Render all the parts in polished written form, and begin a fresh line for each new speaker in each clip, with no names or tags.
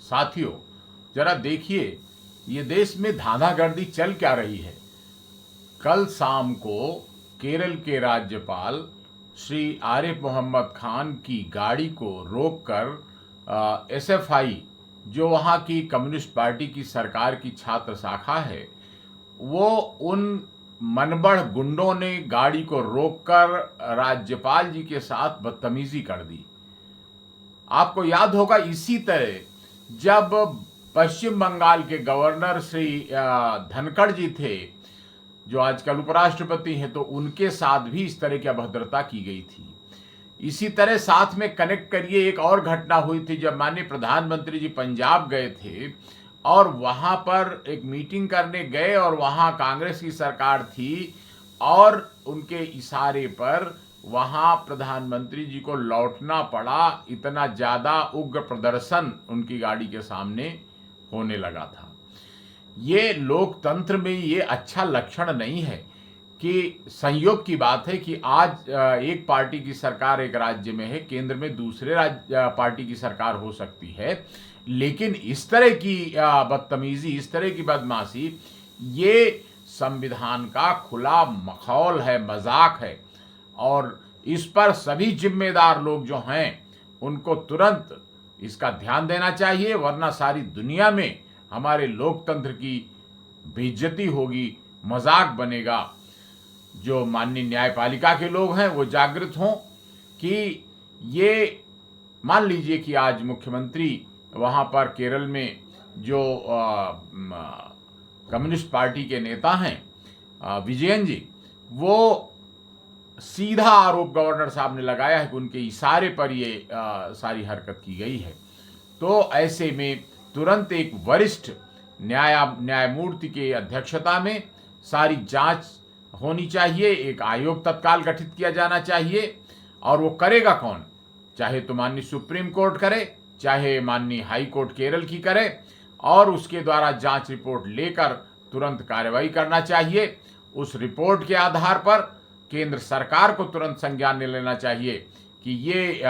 साथियों, जरा देखिए ये देश में धांधागर्दी चल क्या रही है। कल शाम को केरल के राज्यपाल श्री आरिफ मोहम्मद खान की गाड़ी को रोककर एसएफआई, जो वहाँ की कम्युनिस्ट पार्टी की सरकार की छात्र शाखा है, वो उन मनबढ़ गुंडों ने गाड़ी को रोककर राज्यपाल जी के साथ बदतमीजी कर दी। आपको याद होगा इसी तरह जब पश्चिम बंगाल के गवर्नर श्री धनखड़ जी थे, जो आजकल उपराष्ट्रपति हैं, तो उनके साथ भी इस तरह की अभद्रता की गई थी। इसी तरह साथ में कनेक्ट करिए, एक और घटना हुई थी जब माननीय प्रधानमंत्री जी पंजाब गए थे और वहां पर एक मीटिंग करने गए और वहां कांग्रेस की सरकार थी और उनके इशारे पर वहां प्रधानमंत्री जी को लौटना पड़ा। इतना ज्यादा उग्र प्रदर्शन उनकी गाड़ी के सामने होने लगा था। ये लोकतंत्र में ये अच्छा लक्षण नहीं है कि संयोग की बात है कि आज एक पार्टी की सरकार एक राज्य में है, केंद्र में दूसरे पार्टी की सरकार हो सकती है, लेकिन इस तरह की बदतमीजी, इस तरह की बदमाशी, ये संविधान का खुला मखौल है, मजाक है। और इस पर सभी जिम्मेदार लोग जो हैं उनको तुरंत इसका ध्यान देना चाहिए, वरना सारी दुनिया में हमारे लोकतंत्र की बेइज्जती होगी, मजाक बनेगा। जो माननीय न्यायपालिका के लोग हैं वो जागृत हों कि ये, मान लीजिए कि आज मुख्यमंत्री वहाँ पर केरल में जो कम्युनिस्ट पार्टी के नेता हैं विजयन जी, वो सीधा आरोप गवर्नर साहब ने लगाया है कि उनके इशारे पर ये सारी हरकत की गई है। तो ऐसे में तुरंत एक वरिष्ठ न्यायमूर्ति के अध्यक्षता में सारी जांच होनी चाहिए, एक आयोग तत्काल गठित किया जाना चाहिए। और वो करेगा कौन? चाहे तो माननीय सुप्रीम कोर्ट करे, चाहे माननीय हाई कोर्ट केरल की करे, और उसके द्वारा जांच रिपोर्ट लेकर तुरंत कार्रवाई करना चाहिए। उस रिपोर्ट के आधार पर केंद्र सरकार को तुरंत संज्ञान लेना चाहिए कि ये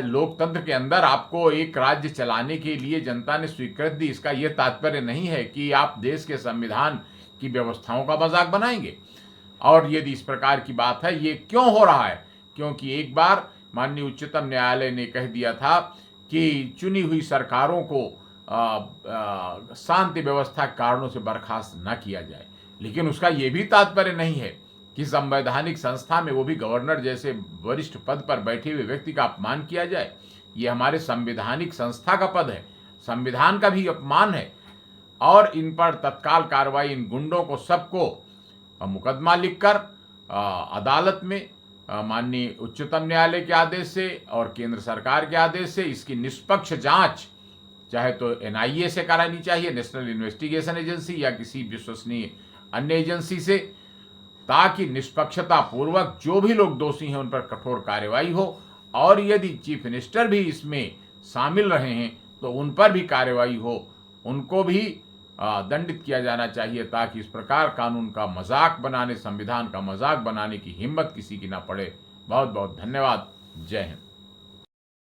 लोकतंत्र के अंदर आपको एक राज्य चलाने के लिए जनता ने स्वीकृति दी, इसका यह तात्पर्य नहीं है कि आप देश के संविधान की व्यवस्थाओं का मजाक बनाएंगे। और यदि इस प्रकार की बात है, ये क्यों हो रहा है? क्योंकि एक बार माननीय उच्चतम न्यायालय ने कह दिया था कि चुनी हुई सरकारों को शांति व्यवस्था के कारणों से बर्खास्त न किया जाए, लेकिन उसका यह भी तात्पर्य नहीं है कि संवैधानिक संस्था में वो भी गवर्नर जैसे वरिष्ठ पद पर बैठे हुए व्यक्ति का अपमान किया जाए। ये हमारे संवैधानिक संस्था का पद है, संविधान का भी अपमान है। और इन पर तत्काल कार्रवाई, इन गुंडों को सबको मुकदमा लिखकर अदालत में माननीय उच्चतम न्यायालय के आदेश से और केंद्र सरकार के आदेश से इसकी निष्पक्ष जांच चाहे तो एनआईए से करानी चाहिए, नेशनल इन्वेस्टिगेशन एजेंसी, या किसी विश्वसनीय अन्य एजेंसी से, ताकि निष्पक्षता पूर्वक जो भी लोग दोषी हैं उन पर कठोर कार्रवाई हो। और यदि चीफ मिनिस्टर भी इसमें शामिल रहे हैं तो उन पर भी कार्रवाई हो, उनको भी दंडित किया जाना चाहिए, ताकि इस प्रकार कानून का मजाक बनाने, संविधान का मजाक बनाने की हिम्मत किसी की ना पड़े। बहुत बहुत धन्यवाद। जय हिंद।